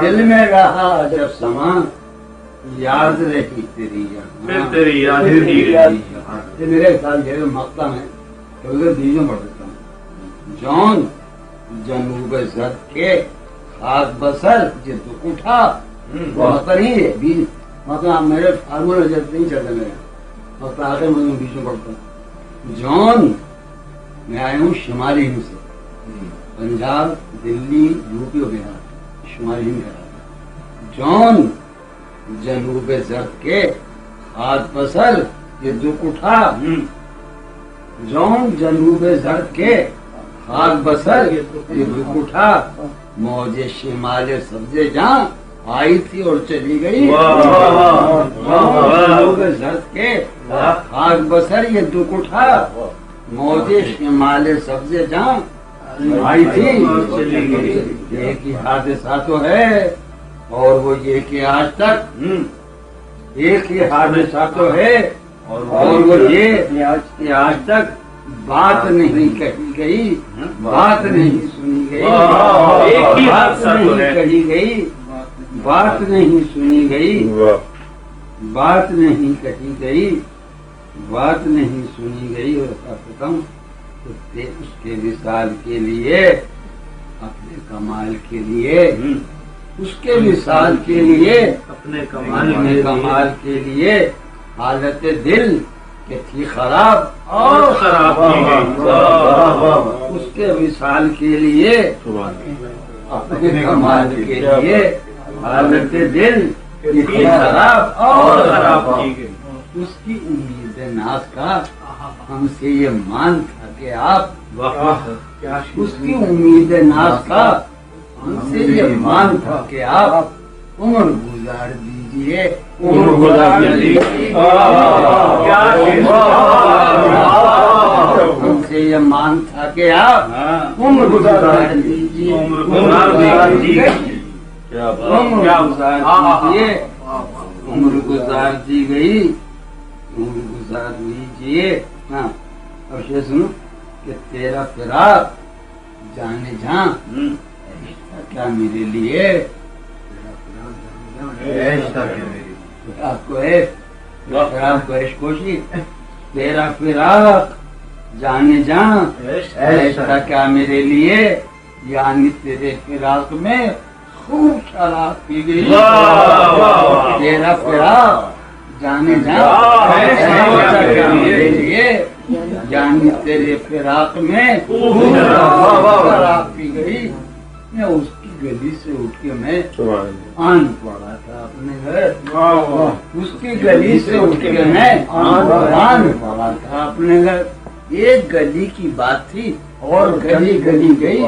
دل میں رہا جب سما یاد رہی تیری یہاں یہ میرے ساتھ جو مقام ہے ادھر بیجوں پڑھ دیتا ہوں جون جنوب زد کے خاک بسر جد اٹھا بہتر ہی ہے بیج مطلب میرے فارمولہ جب نہیں چلتے میرے مطلب آخر میں بیجوں پڑھتا ہوں جون میں آیا ہوں شمالی ہند سے پنجاب دلی یو پی اور بہار شمالی ہند کا جون جنوب زد کے خاک بسر یہ دکھ اٹھا جون جنوب زد کے خاک بسر یہ دکھ اٹھا موج شمال سبزے جہاں آئی تھی اور چلی گئی جنوب زد کے خاک بسر یہ دکھ اٹھا موج شمال سبزے جہاں آئی تھی چلی گئی ایک ہی حادثہ تو ہے اور وہ یہ کہ آج تک ایک ہی حادثہ تو ہے اور وہ یہ کہ آج تک بات نہیں کہی گئی بات نہیں سنی گئی بات نہیں کہی گئی بات نہیں سنی گئی بات نہیں کہی گئی بات نہیں سنی گئی اور ختم اس کے وصال کے لیے اپنے کمال کے لیے اس کے وصال کے لیے اپنے کمال کے لیے حالت دل کہ تھی خراب اور خراب اس کے وصال کے لیے اپنے کمال کے لیے حالت دل کہ تھی خراب اور خراب اس کی امید ناز کا ہم سے یہ مان تھا کہ آپ اس کی امید ناز کا ہم سے یہ مان تھا کہ آپ عمر گزار دیجئے عمر گزار دیجئے ہم سے یہ مان تھا کہ آپ عمر گزار دیجئے عمر گزار دی گئی عمر گزار دیجئے ہاں اب یہ سنو کہ تیرا فراق جانے جہاں کیا میرے لیے آپ کو عشق کوشی تیرا فراق جانے جہاں ایسا کیا میرے لیے یعنی تیرے فراق میں خوب شراب پی گئی تیرا فراق جانے جہاں ایسا کیا میرے لیے یعنی تیرے فراق میں خوب شراب پی گئی میں اس کی گلی سے اٹھ کے میں آن پڑا تھا اپنے گھر اس کی گلی سے اٹھ کے میں آن پڑا تھا اپنے گھر ایک گلی کی بات تھی اور گلی گلی گئی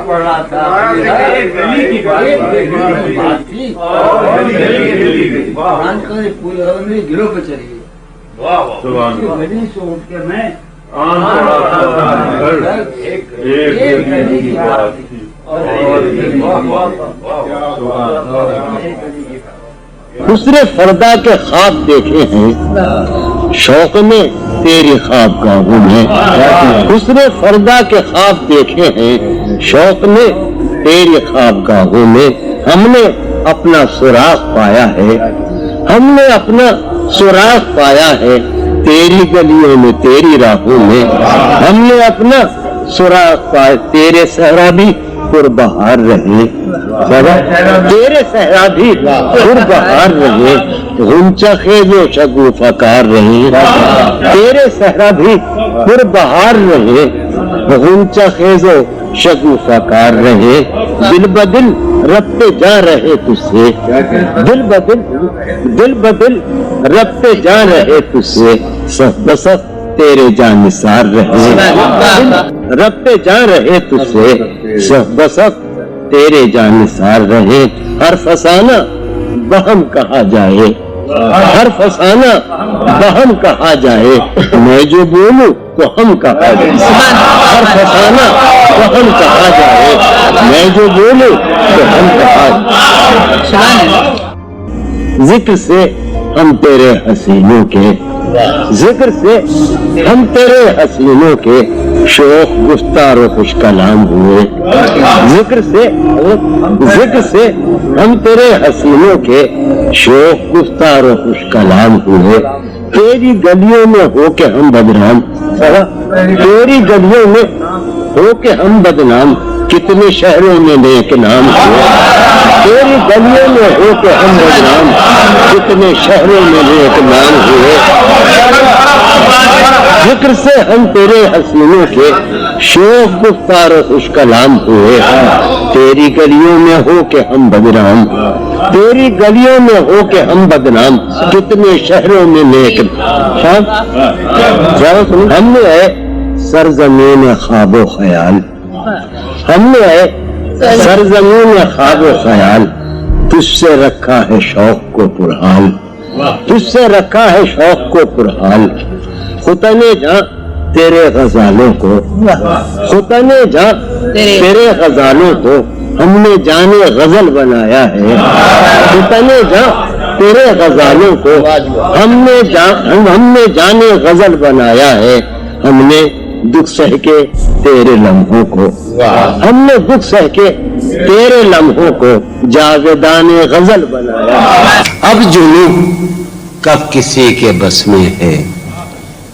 پڑا تھا گلی کی بات تھی پورے گروہ پہ چلی گئی گلی سے اٹھ کے میں حسن فردا کے خواب دیکھے ہیں شوق میں تیری خواب گاہوں میں حسن فردا کے خواب دیکھے ہیں شوق میں تیری خواب گاہوں میں ہم نے اپنا سراغ پایا ہے ہم نے اپنا سراغ پایا ہے تیری گلیوں میں تیری راہوں میں ہم نے اپنا سراغ پایا تیرے صحرا بھی پربہار رہے تیرے صحرا بھی پربہار رہے غنچہ خیز و شگوفہ کار رہے تیرے صحرا بھی پربہار رہے غنچہ خیز و شگوفہ کار رہے دل بدل ربتے جا رہے تجھ سے دل بدل ربتے جا رہے تجھ سے صف بصف تیرے جانثار رہے ربتے جا رہے تجھ سے صف بصف تیرے جانثار رہے ہر فسانہ بہم کہا جائے ہر فسانہ بہم کہا جائے میں جو بولوں تو ہم کہا جائے ہر فسانہ بہم کہا جائے میں جو بولوں تو ہم کہا جائے ذکر سے ہم تیرے حسینوں کے ذکر سے ہم تیرے حسینوں کے شوق گفتار و خوش کلام ہوئے، ذکر سے ہم تیرے حسینوں کے شوق گفتار و خوش کلام ہوئے، تیری گلیوں میں ہو کے ہم بدنام، تیری گلیوں میں ہو کے ہم بدنام، کتنے شہروں میں نیک نام ہوئے، تیری گلیوں میں ہو کے ہم بدنام، کتنے شہروں میں نیک نام ہوئے، ذکر سے ہم تیرے حسینوں کے شوق گفتار و خوش کلام ہوئے، تیری گلیوں میں ہو کے ہم بدنام، تیری گلیوں میں ہو کے ہم بدنام، کتنے شہروں میں نیک نام، ہم نے ہے سرزمین خواب و خیال، ہم نے ہے سرزمین خواب و خیال، تجھ سے رکھا ہے شوق کو پرحال، تجھ سے رکھا ہے شوق کو پرحال، خطنے جہاں تیرے غزالوں کو، خطنے جہاں تیرے غزالوں کو ہم نے جانے غزل بنایا ہے، خطنے جہاں تیرے غزالوں کو ہم نے جانے غزل بنایا ہے، ہم نے دکھ سہ کے تیرے لمحوں کو، ہم نے دکھ سہ کے تیرے لمحوں کو جاویدان غزل بنایا، اب جنوں کب کسی کے بس میں ہے،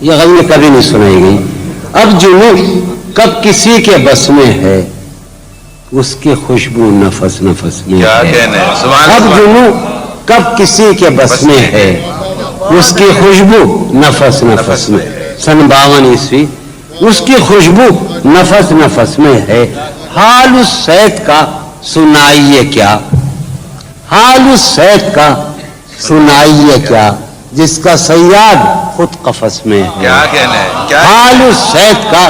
یہ غزل کبھی نہیں سنائی گئی، اب جنوں کب کسی کے بس میں ہے، اس کی خوشبو نفس نفس میں ہے، اب جنوں کب کسی کے بس میں ہے، اس کی خوشبو نفس نفس میں، سن 52 عیسوی، اس کی خوشبو نفس نفس میں ہے، حال اس سید کا سنائیے کیا، حال اس سید کا سنائیے کیا، جس کا صیاد خود قفس میں ہے، حال اس سید کا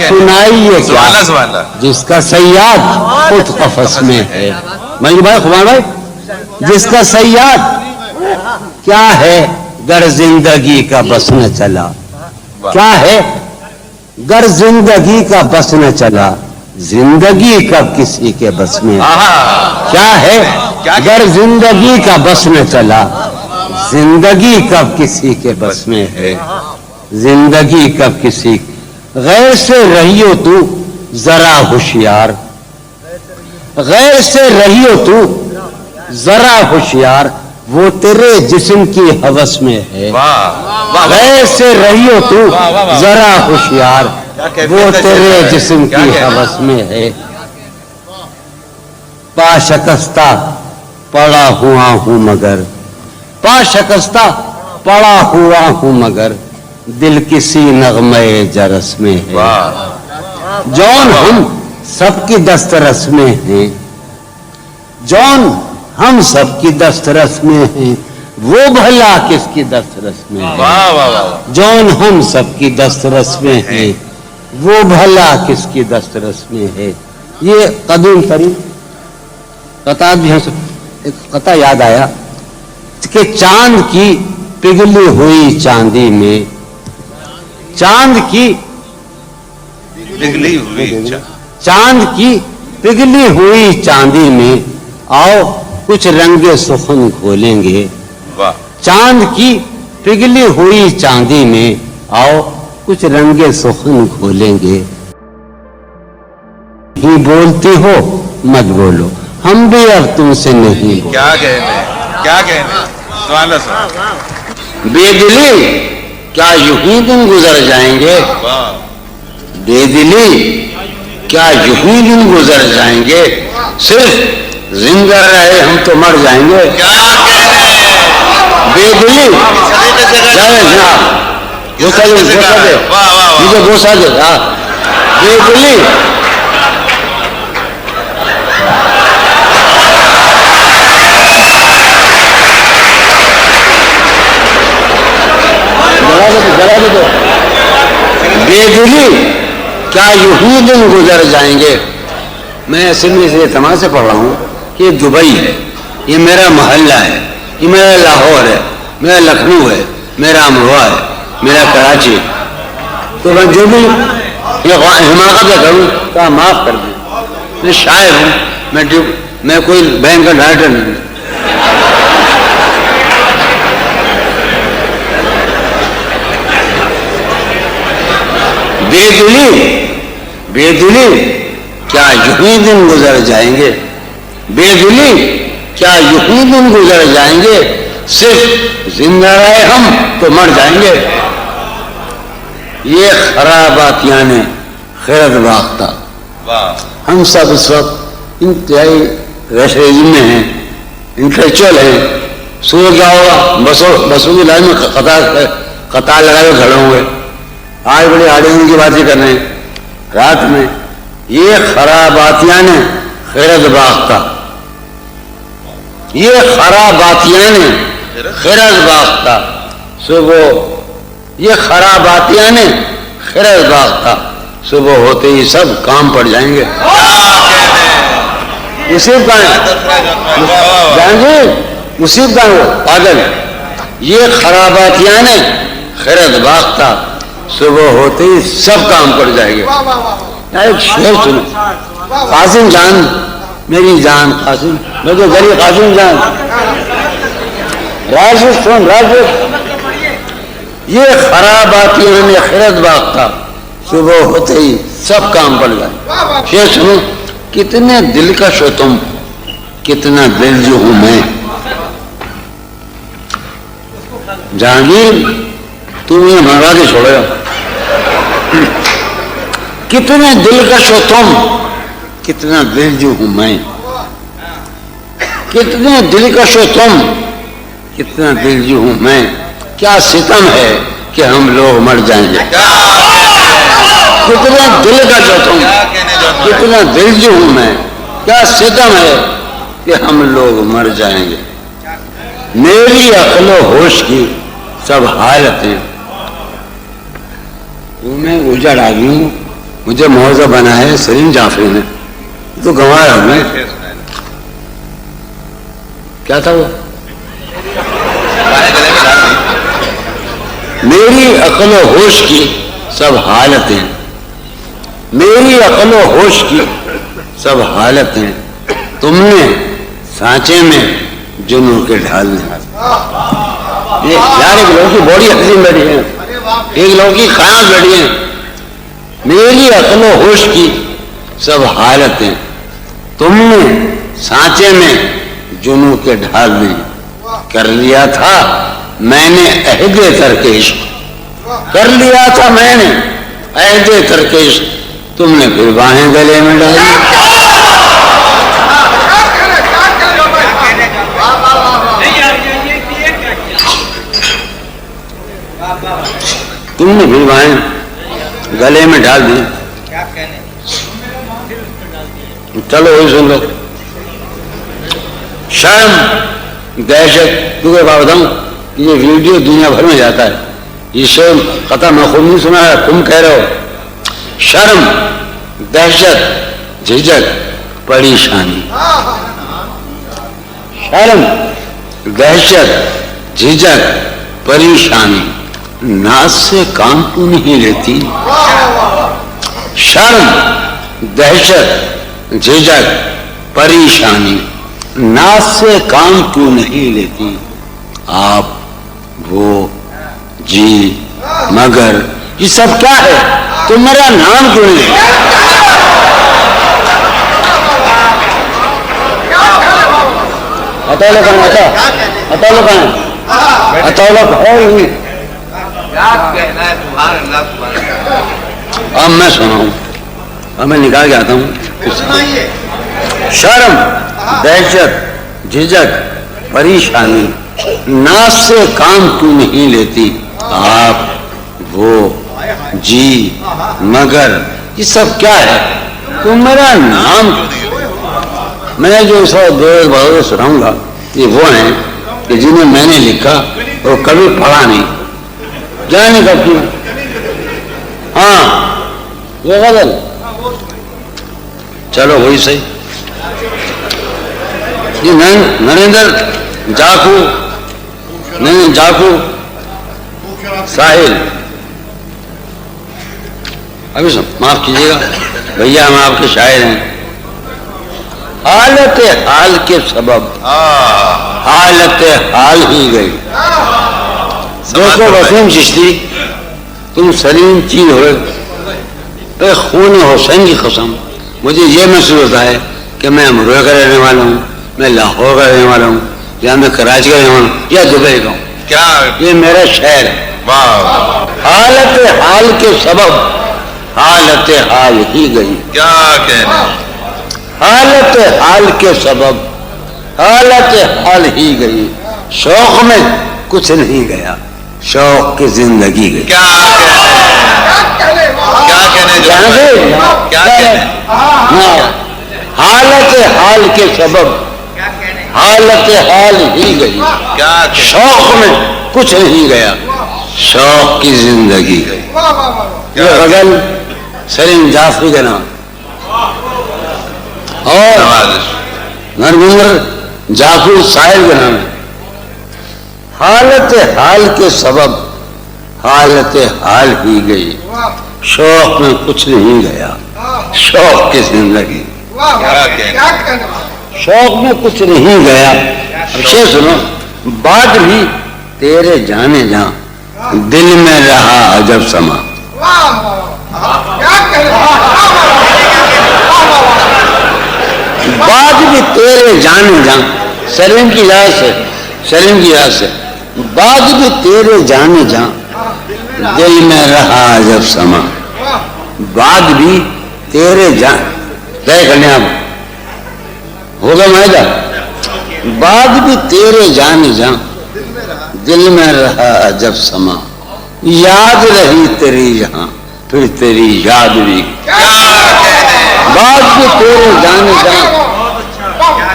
سنائیے کیا، جس کا صیاد خود قفس میں ہے، بھائی خبان بھائی، جس کا صیاد کیا ہے گر زندگی کا بس نہ چلا، کیا ہے گر زندگی کا بس نہ چلا، زندگی کب کسی کے بس میں ہے، کیا ہے گر زندگی کا بس نہ چلا، زندگی کب کسی کے بس میں ہے، زندگی کب کسی، غیر سے رہیو تو ذرا ہوشیار، غیر سے رہیو تو ذرا ہوشیار، وہ تیرے جسم کی ہوس میں ہے، غیر سے رہیو تو ذرا ہوشیار، وہ تیرے جسم کی ہوس میں ہے، پا شکستہ پڑا ہوا ہوں مگر، پا شکستہ پڑا ہوا ہوں مگر، دل کسی نغمے جرس میں ہے، جون ہم سب کی دسترس میں ہیں، جون ہم سب کی دسترس میں ہیں، وہ بھلا کس کی دسترس میں ہے، جون ہم سب کی دسترس میں ہیں، وہ بھلا کس کی دسترس میں ہے، یہ قدیم ترین قطع بھی ہے، ایک قطع یاد آیا کہ چاند کی پگھلی ہوئی چاندی میں، چاند کی چاند کی پگھلی ہوئی چاندی میں، آؤ کچھ رنگ سخن کھولیں گے، چاند کی پگھلی ہوئی چاندی میں، آؤ کچھ رنگ سخن کھولیں گے، ہی بولتی ہو مت بولو، ہم بھی اب تم سے نہیں بولو، کیا کہنے بے دلی کیا یوں ہی دن گزر جائیں گے، بے دلی کیا یوں ہی دن گزر جائیں گے، صرف زندہ رہے ہم تو مر جائیں گے، بے دلی مجھے گوسا دے، بے دلی بے دلی کیا یوں ہی دن گزر جائیں گے، میں اصل میں سے تمام سے پڑھ رہا ہوں کہ یہ دبئی ہے، یہ میرا محلہ ہے، یہ میرا لاہور ہے، میرا لکھنؤ ہے، میرا امروہہ ہے، میرا کراچی، تو میں جو بھی یہ حماقت کروں تو معاف کر دیں، میں شاعر ہوں، میں کوئی بینک کا ڈائریکٹر نہیں ہوں، بے دلی بے دلی کیا یوں ہی دن گزر جائیں گے، بے دلی کیا یوں ہی دن گزر جائیں گے، صرف زندہ رہے ہم تو مر جائیں گے۔ یہ خراباتیاں نے خیرت باختہ، ہم سب اس وقت انتہائی ریشریزم میں ہیں، انٹلیکچوئل ہیں۔ صبح کیا ہوگا، بسوں کی لائن میں قطار لگا کے کھڑے ہوں گے، آج بڑی آڈیشن کی باتیں کر رہے ہیں، رات میں یہ خراباتیاں نے خیرت باختہ، یہ خراباتیاں نے خیرت باختہ صبح، یہ خراباتیاں نے خیرت باختہ صبح ہوتے ہی سب کام پڑ جائیں گے۔ مصیب کا ہے جان جی، مصیب کا وہ پاگل، یہ خراباتیاں نے خیرت باختہ صبح ہوتے ہی سب کام پڑ جائیں گے۔ ایک شعر سنو، قاسم جان میری جان، قاسم میں تو گلی قاسم جان، راشد سن راشد، یہ خراباتیاں نے خیرت باختہ صبح ہوتے ہی سب کام پڑ جائے۔ شعر سنو، کتنے دلکش ہو تم، کتنا دل جو ہوں میں، جہانگیر تم مجھے منگا کے چھوڑے گا، کتنے دلکش ہو تم، کتنا دل جو ہوں میں، کتنے دلکش ہو تم، کتنا دل جو ہوں میں، کیا ستم ہے کہ ہم لوگ مر جائیں گے۔ کتنا دلکش ہو تم، کتنا دل جو ہوں میں، کیا ستم ہے کہ ہم لوگ مر جائیں گے۔ میری عقل و ہوش کی سب حالتیں، میں اجڑ آ گئی ہوں، مجھے موضوع بنا ہے سلیم جعفری نے، تو گنوایا ہمیں، کیا تھا وہ، میری عقل و ہوش کی سب حالتیں، میری عقل و ہوش کی سب حالتیں تم نے سانچے میں جنوں کے ڈھال دیں۔ یار ایک لوگوں کی باڈی حقیقی بیٹھی ہے، ایک لوگوں کی قیامت بیٹھی ہے، میری عقل و ہوش کی سب حالتیں تم نے سانچے میں جنوں کے ڈھال دیں۔ کر لیا تھا میں نے عہد ترک عشق، کر لیا تھا میں نے عہد ترک عشق، تم نے پھر باہیں گلے میں ڈالی۔ تم نے پھر باہیں گلے میں ڈال دی۔ چلو وہی سن لو، شرم دہشت، کیونکہ بتاؤں یہ ویڈیو دنیا بھر میں جاتا ہے، یہ شعر قطع میں خود نہیں سنا ہے، تم کہہ رہے ہو، شرم دہشت جھجک پریشانی، شرم دہشت جھجک پریشانی، ناز سے کام کیوں نہیں لیتی، شرم دہشت جھجک پریشانی، ناز سے کام کیوں نہیں لیتی، آپ وہ جی مگر، یہ سب کیا ہے، تم میرا نام کیوں نہیں لیتے؟ اطالع کہاں ہے، اطالع کہاں ہے، اطالع ہے نہیں، اب میں سنا ہوں، اب میں نکال کے آتا ہوں، شرم دہشت جھجک پریشانی، ناز سے کام کیوں نہیں لیتی، آپ وہ جی مگر، یہ سب کیا ہے، تم میرا نام، میں جو سب دو سناؤں گا یہ وہ ہیں کہ جنہیں میں نے لکھا اور کبھی پڑھا نہیں، جانے کب کیوں، ہاں یہ غزل، چلو وہی صحیح، یہ نریندر جاکو، جاکو ساحل، ابھی سب معاف کیجیے گا بھیا، ہم آپ کے شاعر ہیں، حالت حال کے سبب حالت حال ہی گئی، دیکھو وسیم چشتی تم سلیم چیز ہوئے، تو خون حسین کی قسم مجھے یہ محسوس ہوتا ہے کہ میں امروہہ کا رہنے والا ہوں، میں لاہور کا رہنے والا ہوں، یا میں کراچی کا رہنے والا ہوں، یا دبئی کا ہوں. کیا یہ میرا شہر ہے. حالت حال کے سبب حالت حال ہی گئی. کیا کہنا. حالت حال کے سبب حالت حال ہی گئی. شوق میں کچھ نہیں گیا، شوق کی زندگی گئی. کیا کہنے کیا کہنے. حالت حال کے سبب حالت حال ہی گئی. کیا شوق میں کچھ نہیں گیا، شوق کی زندگی گئی. یہ غزل سلیم جعفری کا نام اور نرگنگر جعفر صاحب کا نام ہے. حالت حال کے سبب حالت حال ہی گئی، شوق میں کچھ نہیں گیا، شوق کی زندگی. شوق میں کچھ نہیں گیا. اچھے سنو، بات بھی تیرے جانے جہاں دل میں رہا عجب سما. بات بھی تیرے جانے جہاں سلیم کی یاد سے، سلیم کی یاد سے، بات بھی تیرے جانے جہاں دل میں رہا عجب سما. بات بھی تیرے جان طے کرنے آپ ہوگا معاہدہ. بات بھی تیرے جانے جہاں دل میں رہا عجب سما. یاد رہی تیری یہاں پھر تیری یاد بھی. بات بھی تیرے جانے جہاں،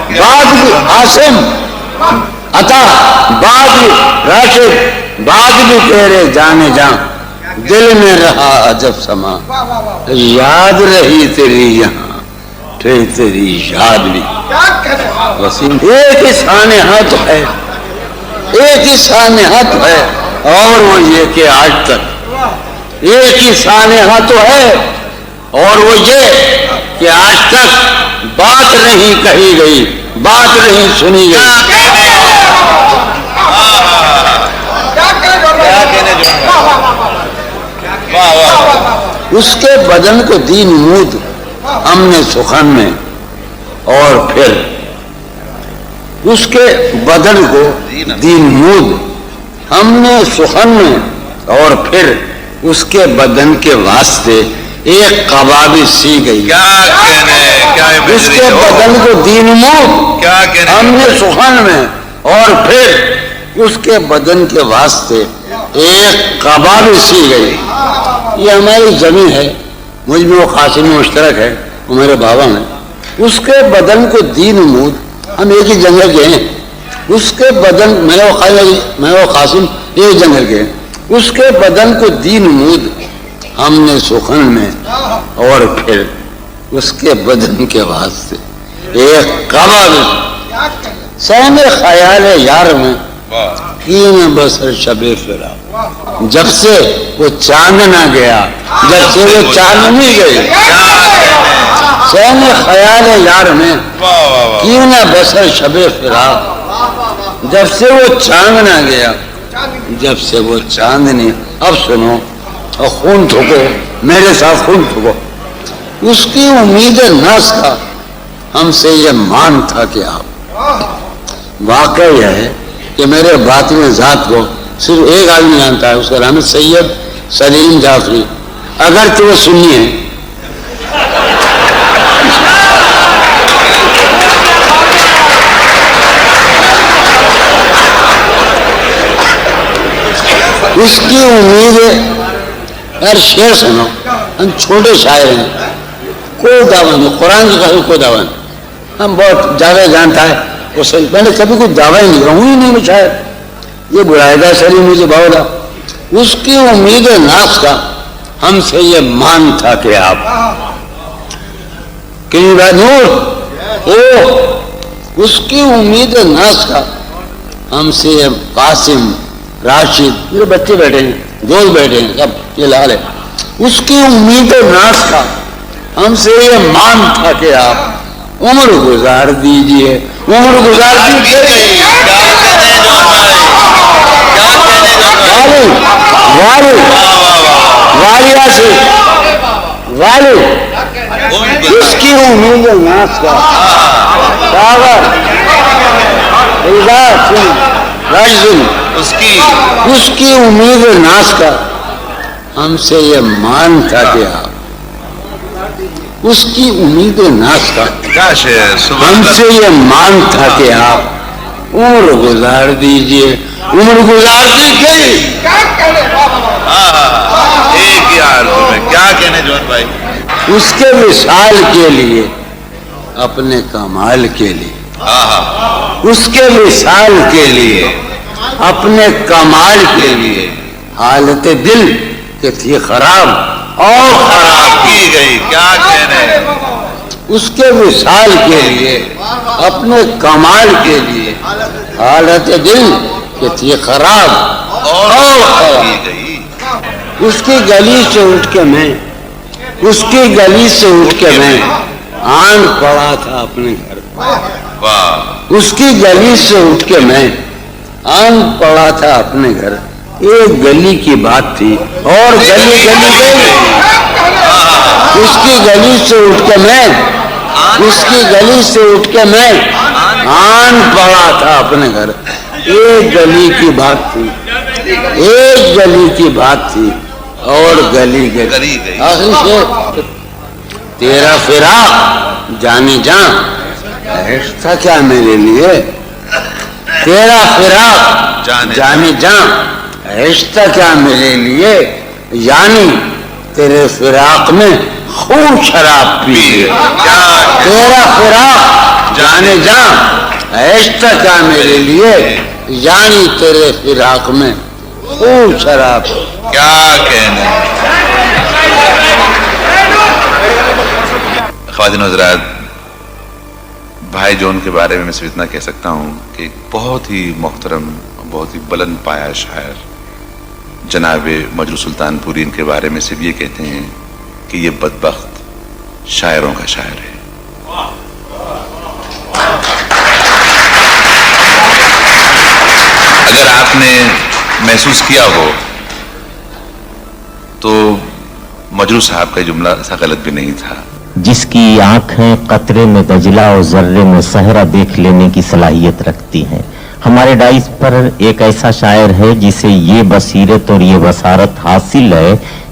بات بھی عاصم عطا، بات بھی راشد، بات بھی تیرے جانے جہاں دل میں رہا عجب سما. یاد رہی تیری یہاں پھر تیری یاد بھی. وسیم ایک ہی سانحہ تو ہے، ایک ہی سانحہ تو ہے، اور وہ یہ کہ آج تک ایک ہی سانحہ تو ہے، اور وہ یہ کہ آج تک بات نہیں کہی گئی، بات نہیں سنی گئی. اس کے بدن کو دی نمود ہم نے سخن میں، اور پھر اس کے بدن کو دی نمود ہم نے سخن میں، اور پھر اس کے بدن کے واسطے ایک قبابی سی گئی. اس کے بدن کو دی نمود ہم نے سخن میں، اور پھر اس کے بدن کے واسطے ایک قبابی سی گئی. یہ ہماری زمین ہے، مجھ میں وہ قاسمی مشترک ہے، وہ میرے بابا ہیں. اس کے بدن کو دی نمود، ہم ایک ہی جنگل کے ہیں. اس کے بدن میں وہ قاسم ایک جنگل کے ہیں. اس کے بدن کو دی نمود ہم نے سخن میں، اور پھر اس کے بدن کے واسطے ایک قبابی. سہم خیال یار میں کین بسر شب فرا. جب سے وہ چاند نہ گیا، جب سے وہ چاندنی گئی، سہم خیال یار میں کین بسر شب فرا. جب سے وہ چاند نہ گیا، جب سے وہ چاندنی. اب سنو اور خون ٹھوکو، میرے ساتھ خون ٹھوکو. اس کی امید ناز کا ہم سے یہ مان تھا کہ آپ. واقعہ یہ ہے کہ میرے باطن ذات کو صرف ایک آدمی جانتا ہے، اس کا نام ہے سید سلیم جعفری. اگر تو وہ سنی ہے اس کی امید ہے. یار شعر سنو، ہم چھوٹے شاعر ہیں، کوئی دعویٰ نہیں، قرآن کی قسم کوئی دعویٰ نہیں. ہم بہت زیادہ جانتا ہے وہ صحیح، میں نے کبھی کوئی دعویٰ نہیں کروں ہی نہیں. میں شاید یہ بلائدہ سلیم مجھے باولا. اس کی امید ناز کا ہم سے یہ مان تھا کہ آپ کہیں بات نور ہو. اس کی امید ناز کا ہم سے یہ قاسم راشد، میرے بچے بیٹھے ہیں، دوست بیٹھے ہیں، سب یہ لال ہے. اس کی امید ناز کا ہم سے یہ مان تھا کہ آپ عمر گزار دیجئے، عمر گزار دیجئے. والیا سے غالب اس کی امید ناس کا پاور اس کی امید ناس کا ہم سے یہ مان تھا کہ آپ اس کی امید ناس کا ہم سے یہ مان تھا کہ آپ عمر گزار دیجئے عمر گزار دی گئی. ایک ہی عرض میں کیا کہنے جون بھائی. اس کے وصال کے لیے اپنے کمال کے لیے اس کے وصال کے لیے اپنے کمال کے لیے حالت دل کہ تھی خراب اور خراب کی گئی. کیا کہنے اس کے وصال کے لیے اپنے کمال کے لیے حالت دل کہ تھی خراب اور خراب کی گئی. اس کی گلی سے اٹھ کے میں اس کی گلی سے اٹھ کے میں آن پڑا تھا اپنے گھر. واہ. اس کی گلی سے اٹھ کے میں آن پڑا تھا اپنے گھر. ایک گلی کی بات تھی اور گلی گلی گئی. اس کی گلی سے اٹھ کے میں اس کی گلی سے اٹھ کے میں آن پڑا تھا اپنے گھر. ایک گلی کی بات تھی ایک گلی کی بات تھی اور گلی گئی. آخری سے تیرا فراق جانے جان عشق تھا کیا میرے لیے. تیرا فراق جانے جان عشق تھا کیا میرے لیے. یعنی تیرے فراق میں خون شراب پی. تیرا فراق جانے جان عشق تھا کیا میرے لیے. یعنی تیرے فراق میں خون شراب. کیا کہنے. خواتین حضرات، بھائی جون کے بارے میں صرف اتنا کہہ سکتا ہوں کہ بہت ہی محترم بہت ہی بلند پایا شاعر جناب مجروح سلطان پوری ان کے بارے میں صرف یہ کہتے ہیں کہ یہ بدبخت شاعروں کا شاعر ہے. اگر آپ نے محسوس کیا ہو تو مجروح صاحب کا جملہ ایسا غلط بھی نہیں تھا. جس کی آنکھیں قطرے میں دجلہ اور ذرے میں صحرا دیکھ لینے کی صلاحیت رکھتی ہیں. ہمارے ڈائس پر ایک ایسا شاعر ہے جسے یہ بصیرت اور یہ بصارت حاصل ہے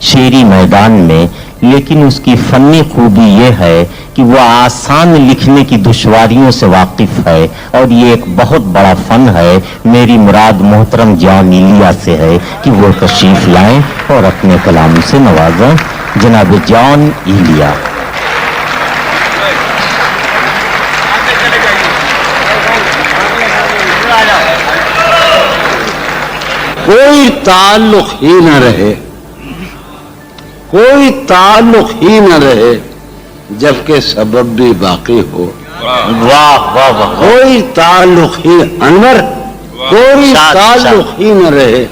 شعری میدان میں، لیکن اس کی فنی خوبی یہ ہے کہ وہ آسان لکھنے کی دشواریوں سے واقف ہے، اور یہ ایک بہت بڑا فن ہے. میری مراد محترم جان ایلیا سے ہے کہ وہ تشریف لائیں اور اپنے کلام سے نوازیں. جناب جان ایلیا. کوئی تعلق ہی نہ رہے کوئی تعلق ہی نہ رہے جبکہ سبب بھی باقی ہو. واہ واہ واہ. کوئی تعلق ہی انور کوئی تعلق ہی نہ رہے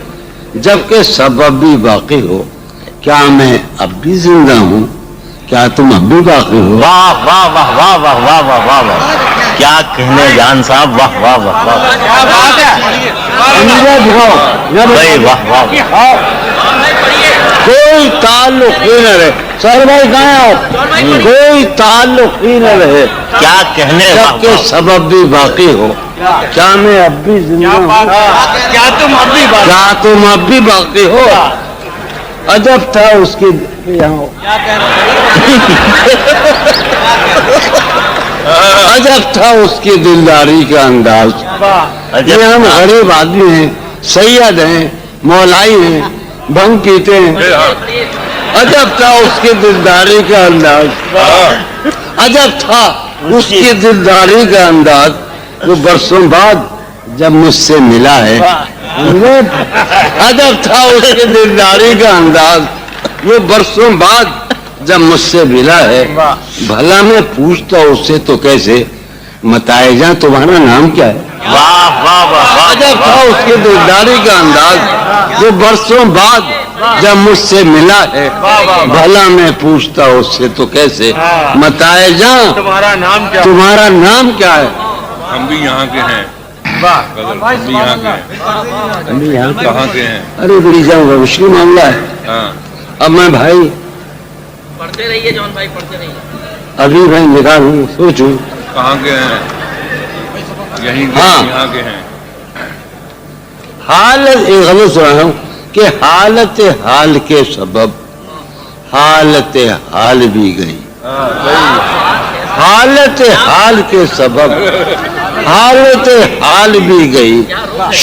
جبکہ سبب بھی باقی ہو. کیا میں اب بھی زندہ ہوں؟ کیا تم اب بھی باقی ہو؟ واہ واہ واہ واہ واہ واہ واہ واہ واہ. کیا کہنے جان صاحب. واہ واہ واہ واہ. بھائی واہ واہ. کوئی تعلق ہی نہ رہے. سر بھائی کہاں ہو؟ کوئی تعلق ہی نہ رہے کیا کہنے. جبکہ سبب بھی باقی ہو. کیا میں اب بھی زندہ ہوں؟ کیا تم اب بھی باقی ہو؟ عجب تھا اس کی عجب تھا اس کی دلداری کا انداز. یہ ہم غریب آدمی ہیں، سید ہیں، مولائی ہیں، بھنگ پیتے ہیں. عجب تھا اس کی دلداری کا انداز. عجب تھا اس کی دلداری کا انداز. وہ برسوں بعد جب مجھ سے ملا ہے. عجب تھا اس کی دلداری کا انداز. وہ برسوں بعد جب مجھ سے ملا ہے. بھلا میں پوچھتا اس سے تو کیسے متائے جاں تمہارا نام کیا ہے. واہ واہ واہ. عجب تھا اس کی دلداری کا انداز. وہ برسوں بعد جب مجھ سے ملا ہے. بھلا میں پوچھتا اس سے تو کیسے متائے جاں تمہارا نام کیا ہے. ہم بھی یہاں کے ہیں. ہم بھی یہاں کے ہیں. ارے بڑی جاؤں گا مشکل معاملہ ہے. اب میں بھائی پڑھتے رہیے جون بھائی، پڑھتے رہیے. ابھی میں نکالوں سوچوں. کہاں کے ہیں؟ یہیں کے ہاں. یہاں کے ہیں. حالت ایک غلط سنا رہا ہوں کہ حالت حال کے سبب حالت حال بھی گئی. حالت حال کے سبب حالت حال بھی گئی.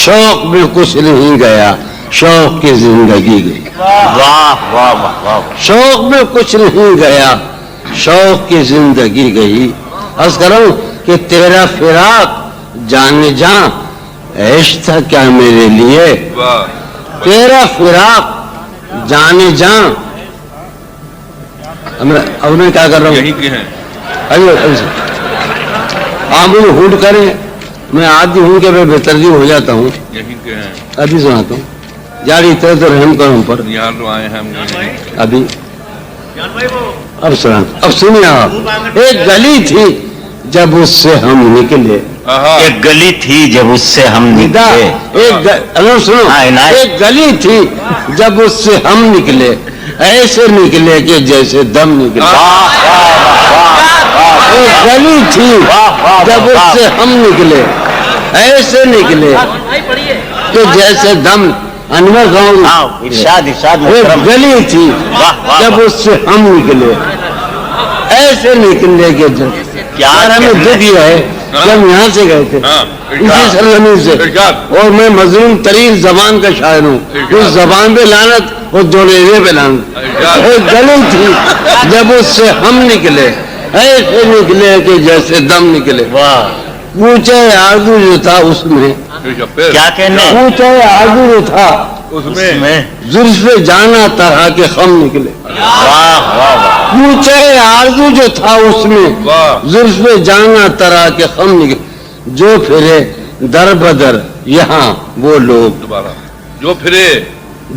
شوق میں کچھ نہیں گیا، شوق کی زندگی گئی. واہ واہ واہ واہ. شوق میں کچھ نہیں گیا، شوق کی زندگی گئی. عرض کروں کہ تیرا فراق جانے جاں عشق تھا کیا میرے لیے. واہ. تیرا فراق جانے جاں. اب میں کیا کر رہا ہوں؟ یہیں کے ہیں. آپ مجھے ہونٹ کریں، میں آدھی ہوں کہ میں بہترجیح ہو جاتا ہوں. یہیں کے ہیں. ابھی سناتا ہوں. یار اتنے تو رحم کرو ہم پر. یہاں تو آئے ہیں ہم. ابھی اب سنا، اب سنیے آپ. ایک گلی تھی جب اس سے ہم نکلے. ایک گلی تھی جب اس سے ہم نکلے. سنو، ایک گلی تھی جب اس سے ہم نکلے، ایسے نکلے کہ جیسے دم نکلے. ایک گلی تھی جب اس سے ہم نکلے، ایسے نکلے بھائی پڑھیے. کہ جیسے دم. انور گاؤں. ارشاد ارشاد. ایک گلی تھی جب اس سے ہم نکلے، ایسے نکلے کہ یار ہمیں دکھ یہ ہے کہ ہم یہاں سے گئے تھے، اسی سرزمین سے، اور میں مظلوم ترین زبان کا شاعر ہوں. اس زبان پہ لعنت اور دولیرے پہ لعنت. ایک گلی تھی جب اس سے ہم نکلے، ایسے نکلے کہ جیسے دم نکلے. واہ. پوچھے آرزو جو تھا اس میں، کیا کہنے؟ پوچھے آرزو جو تھا اس میں زلف جانا طرح کے خم نکلے. واہ واہ واہ. پوچھے آرزو جو تھا اس میں، زلف جانا طرح کے خم نکلے. جو پھرے در بدر یہاں وہ لوگ، دوبارہ جو پھرے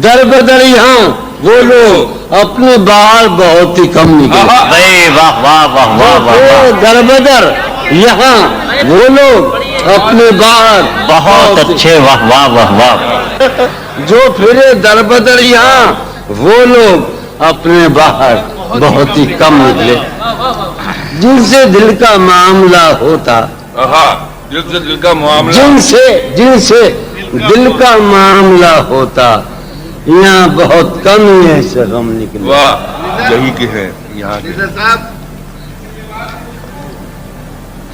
در بدر یہاں وہ لوگ اپنے باہر بہت ہی کم نکلے. واہ واہ واہ واہ واہ. در بدر یہاں وہ لوگ اپنے باہر بہت اچھے. واہ واہ واہ واہ. جو پھرے در بدر یہاں وہ لوگ اپنے باہر بہت ہی کم نکلے. جن سے دل کا معاملہ ہوتا، جن سے دل کا معاملہ، جن سے دل کا معاملہ ہوتا، یہاں بہت کم ہی ایسے غم نکلے. واہ. یہی کے ہیں یہاں کے.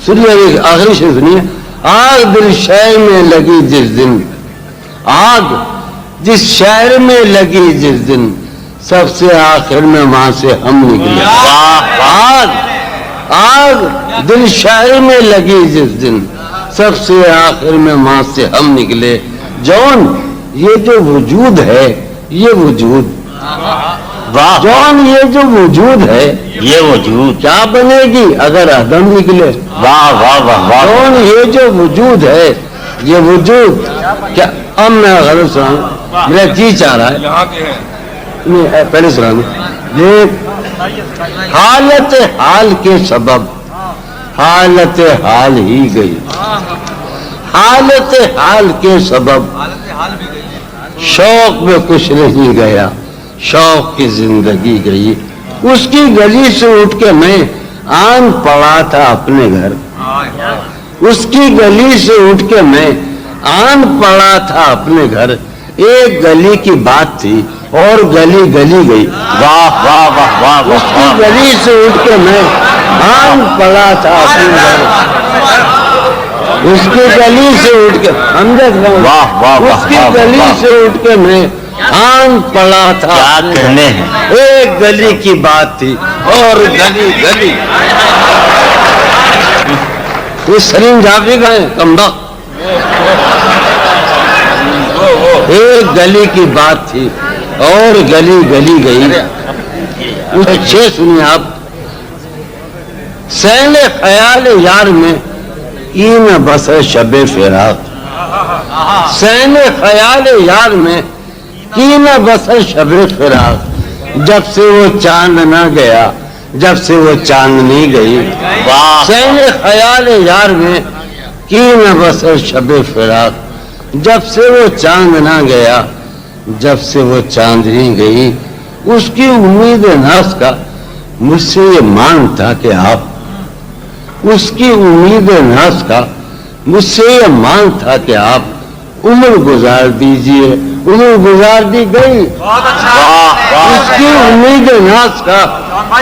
سنیے آخری شعر سنیے. آگ دل شہر میں لگی جس دن، آگ جس شہر میں لگی جس دن، سب سے آخر میں وہاں سے ہم نکلے. آگ دل شہر میں لگی جس دن، سب سے آخر میں وہاں سے ہم نکلے. جون یہ جو وجود ہے، یہ وجود، جون یہ جو وجود ہے، یہ وجود کیا بنے گی اگر عدم نکلے. واہ واہ واہ واہ. جون یہ جو وجود ہے، یہ وجود کیا. اب میں غلط سنا ہوں، میرا جی چاہ رہا ہے یہاں کے ہیں. نہیں، پہلے سنا ہوں. حالت حال کے سبب حالت حال ہی گئی. حالت حال کے سبب شوق میں کچھ نہیں گیا، شوق کی زندگی گئی. اس کی گلی سے اٹھ کے میں آن پڑا تھا اپنے گھر. اس کی گلی سے اٹھ کے میں آن پڑا تھا اپنے گھر. ایک گلی کی بات تھی اور گلی گلی گئی. واہ واہ واہ واہ. اس کی گلی سے اٹھ کے میں آن پڑا تھا اپنے گھر. اس کی گلی سے اٹھ کے واہ واہ واہ. اس کی گلی سے اٹھ کے میں آن پڑا تھا. کیا کہنے ہیں؟ ایک گلی کی بات تھی اور گلی گلی. یہ سلیم جعفری کا ہے کمبخت. ایک گلی کی بات تھی اور گلی گلی گئی. اچھے سنیے آپ. سین خیال یار میں این بسر شب فراق. سین خیال یار میں این بسر شب فراق. جب سے وہ چاند نہ گیا، جب سے وہ چاندنی گئی. سین خیال یار میں این بسر شب فراق. جب سے وہ چاند نہ گیا، جب سے وہ چاندنی گئی. اس کی امید نفس کا مجھ سے یہ مانگ تھا کہ آپ اس کی امید ناز کا، مجھ سے یہ مانگ تھا کہ آپ عمر گزار دیجئے، عمر گزار دی گئی۔ اس کی امید ناز کا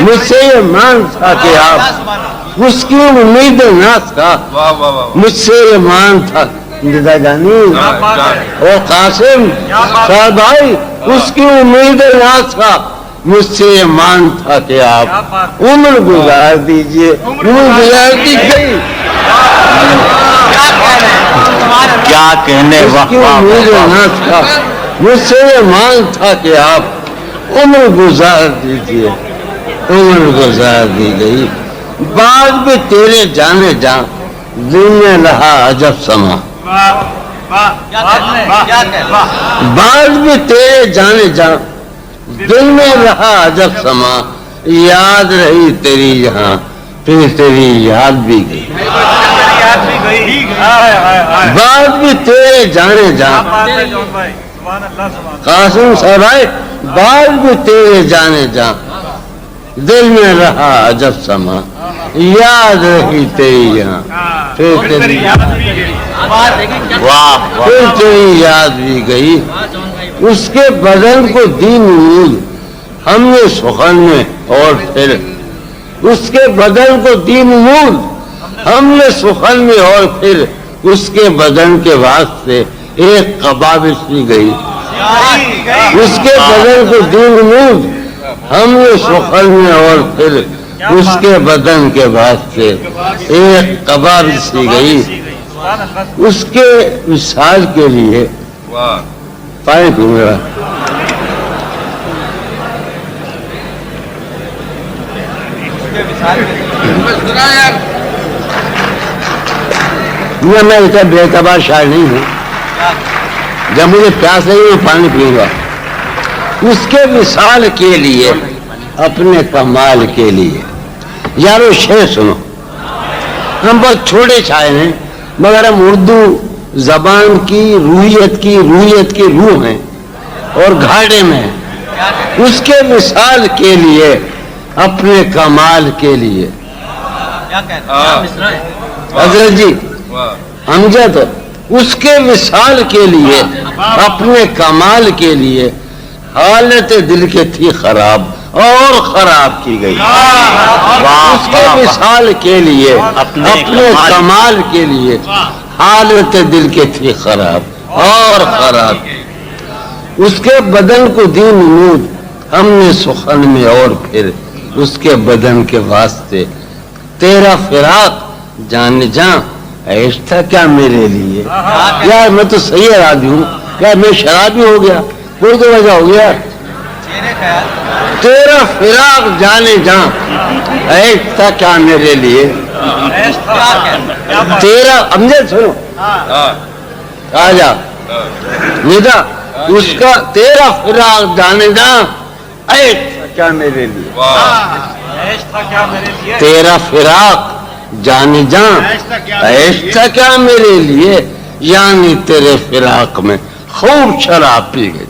مجھ سے یہ مانگ تھا کہ آپ اس کی امید ناز کا مجھ سے یہ مانگ تھا ندا جانی اور قاسم صاحب بھائی، اس کی امید ناز کا مجھ سے یہ مان تھا کہ آپ عمر گزار دیجئے، عمر گزار دی گئی۔ کیا کہنے، اس کی امید ناز کا مجھ سے یہ مان تھا کہ آپ عمر گزار دیجئے، عمر گزار دی گئی۔ بعد بھی تیرے جانے جا دل میں رہا عجب سما، بعد بھی تیرے جانے جا دل میں رہا عجب سما، یاد رہی تیری یہاں پھر تیری یاد بھی گئی۔ بعد بھی تیرے جانے جا قاسم صاحب آئے، بعد بھی تیرے جانے جا دل میں رہا عجب سما، یاد رہی تیری یہاں پھر تیری پھر تیری یاد بھی گئی۔ اس کے بدن کو دی نمود ہم نے سخن میں اور پھر، اس کے بدن کو دی نمود ہم نے سخن میں اور پھر، اس کے بدن کے واسطے ایک قبابش بھی گئی۔ اس کے بدن کو دی نمود ہم نے سخن میں اور پھر، اس کے بدن کے واسطے ایک قبابش بھی گئی۔ اس کے وصال کے لیے پانی پیوں گا۔ میں اتنا بے اعتبار شاعر نہیں ہوں، جب مجھے پیاس لگی میں پانی پیوں گا۔ اس کے وصال کے لیے، اپنے کمال کے لیے۔ یارو شعر سنو، ہم بہت چھوٹے شاعر ہیں مگر ہم اردو زبان کی روحیت کی روح ہیں اور گھاڑے میں ہیں۔ اس کے وصال کے لیے، اپنے کمال کے لیے۔ حضرت جی امجد، اس کے وصال کے لیے، اپنے کمال کے لیے، حالت دل کے تھی خراب اور خراب کی گئی۔ اس کے وصال کے لیے، اپنے کمال کے لیے، حالت دل کے تھی خراب اور خراب۔ اس کے بدن کو دی نمود ہم نے سخن میں اور پھر، اس کے بدن کے واسطے تیرا فراق جان جاں عیش تھا کیا میرے لیے۔ یار میں تو صحیح ارادی ہوں، کیا میں شرابی ہو گیا، کوئی تو وجہ ہو گیا۔ تیرا فراق جانے جاں عیش تھا کیا میرے لیے۔ تیرا امجد سنو، آجا ندا، اس کا تیرا فراق جانے جاں عیش تھا کیا میرے لیے۔ تیرا فراق جانے جاں عیش تھا کیا میرے لیے، یعنی تیرے فراق میں خوب شراب پی گئی۔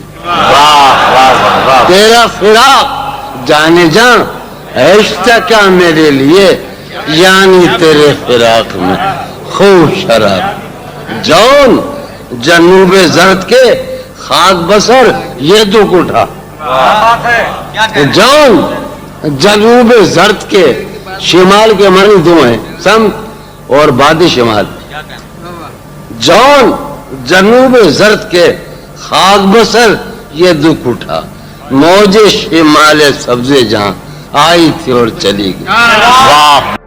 تیرا فراق جانے جاں عیش تھا کیا میرے لیے، یعنی تیرے فراق میں خوب شراب۔ جون جنوب زرد کے خاک بسر یہ دکھ اٹھا۔ جون جنوب زرد کے، شمال کے معنی دو ہیں، سمت اور بادی شمال۔ جون جنوب زرد کے خاک بسر یہ دکھ اٹھا، موج شمال سبز جہاں آئی تھی اور چلی گئی۔ واہ